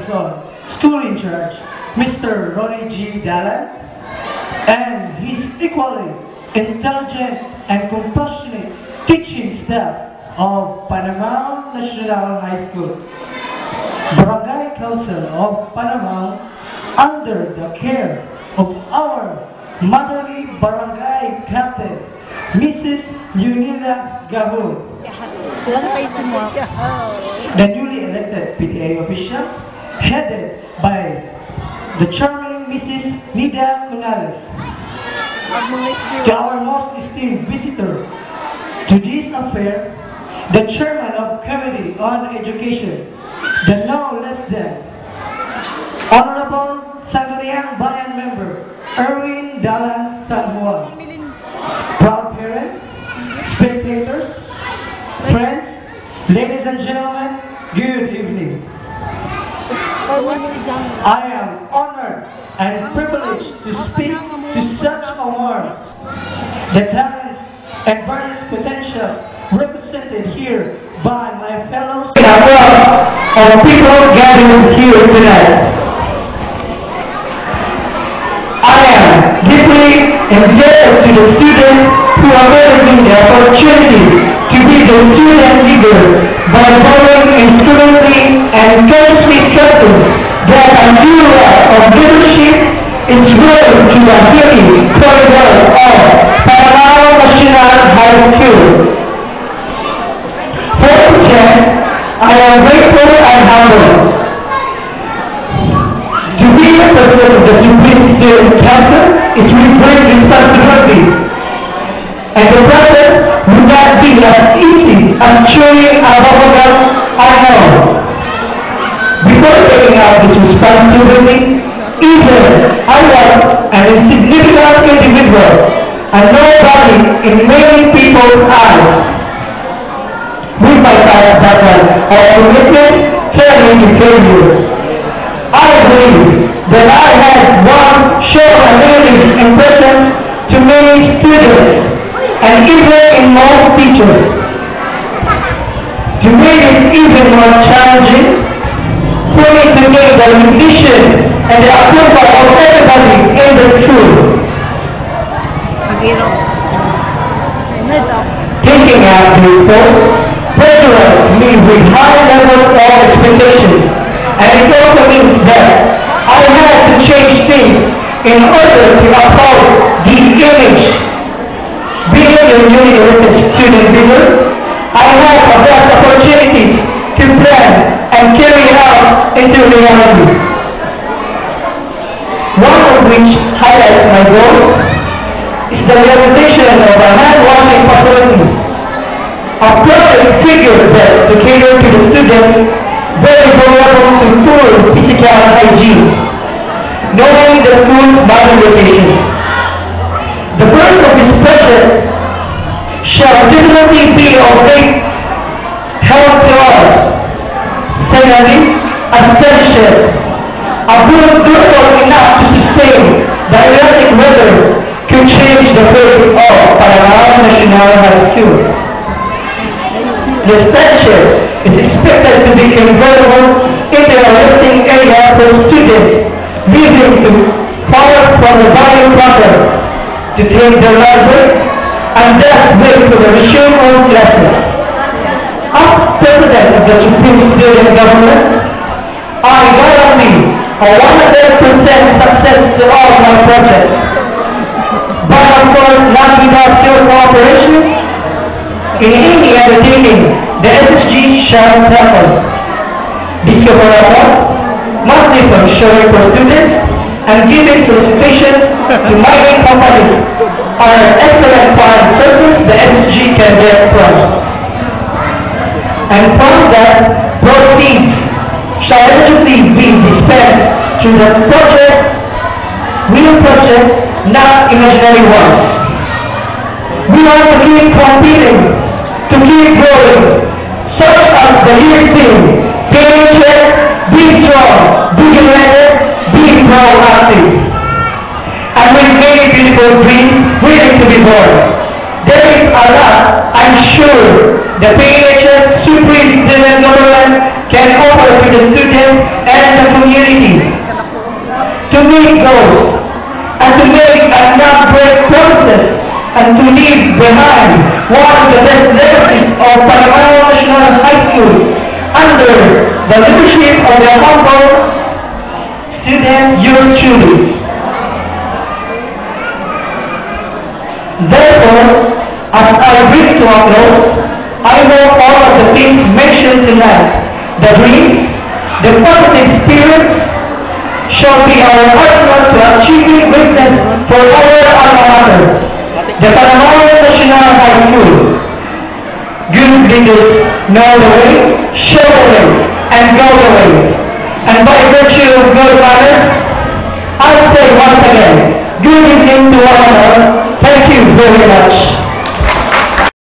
Quezon School in Charge, Mr. Ronnie G. Dallas, and his equally intelligent and compassionate teaching staff of Panamang National High School. Barangay Council of Panamang, under the care of our motherly barangay captain, Mrs. Leonida Gahun, the newly elected PTA official, headed by the charming Mrs. Nida Cunales, to our most esteemed visitor to this affair, the chairman of Committee on Education, the no less than Honorable Sangguniang Bayan member, Erwin Dallas San Juan, proud parents, spectators, friends, ladies and gentlemen, good evening. I am honored and privileged to speak to such awards, the talents and various potential represented here by my fellow of people gathered here tonight. I am deeply indebted to the students who are raising the opportunity to be the student leader by following instrumentally and carefully trusting that a new of leadership is willing to the healing corridor of Panamang National High School. First, I am grateful and humbled to be the president of the Supreme Student Council is with great responsibility, and the process would not be as easy as chewing a bubblegum, I know. Before taking out this responsibility, even I was an insignificant individual and nobody in many people's eyes. With my past background of commitment turning to failure, I believe that I had one shown amazing impression to many students and even in most teachers. To make it even more challenging, for me to gain the recognition and the approval of everybody in the school. Taking out the report pressurized me with high levels of expectations, and it also means that I had to change things in order to uphold the image. Being a newly elected student leader, I had a vast opportunity to plan and carry it out into reality. One of which highlights my goal is the realization of a hand-washing facility, a perfect figure that to cater to the students very vulnerable to poor physical hygiene, knowing the school's modern location. The birth of this project shall definitely be of great help to us. Secondly, essential, a good durable enough to sustain the erratic weather to change the face of Panamang National High School. The structure is expected to be convertible into a resting area for students leaving to power from the buying process to take their lunch break and thus wait for the resume of classes. As President of the Supreme Student Government, I guarantee a 100% success to all my projects. But of course, not without your cooperation. In any undertaking, the SSG shall tackle. This collaboration must be from sharing for students and giving participation to mining companies are an excellent foreign service the SSG can get from. And from that, proceeds shall eventually be dispensed through the project, real project, not imaginary ones. We want to keep competing, to keep growing, such as the year thing, getting check, be strong, be united, be proactive. And with many beautiful dreams waiting to be born. There is a lot, I'm sure, the PHS Supreme Student Government can offer to the students and the community to meet goals and to make and not break promises and to leave behind one of the best legacies of Panamalo National High School under the leadership of their humble student yours truly. Therefore, as I bring to a close, I hope all of the things mentioned tonight, the dreams, the positive spirits, shall be our partner to achieving greatness for our alma mater, the Panamalo National High School. Good leaders know the way, show the way, and go the way. And by virtue of good manners, I say once again, good evening to all of us. Thank you very much.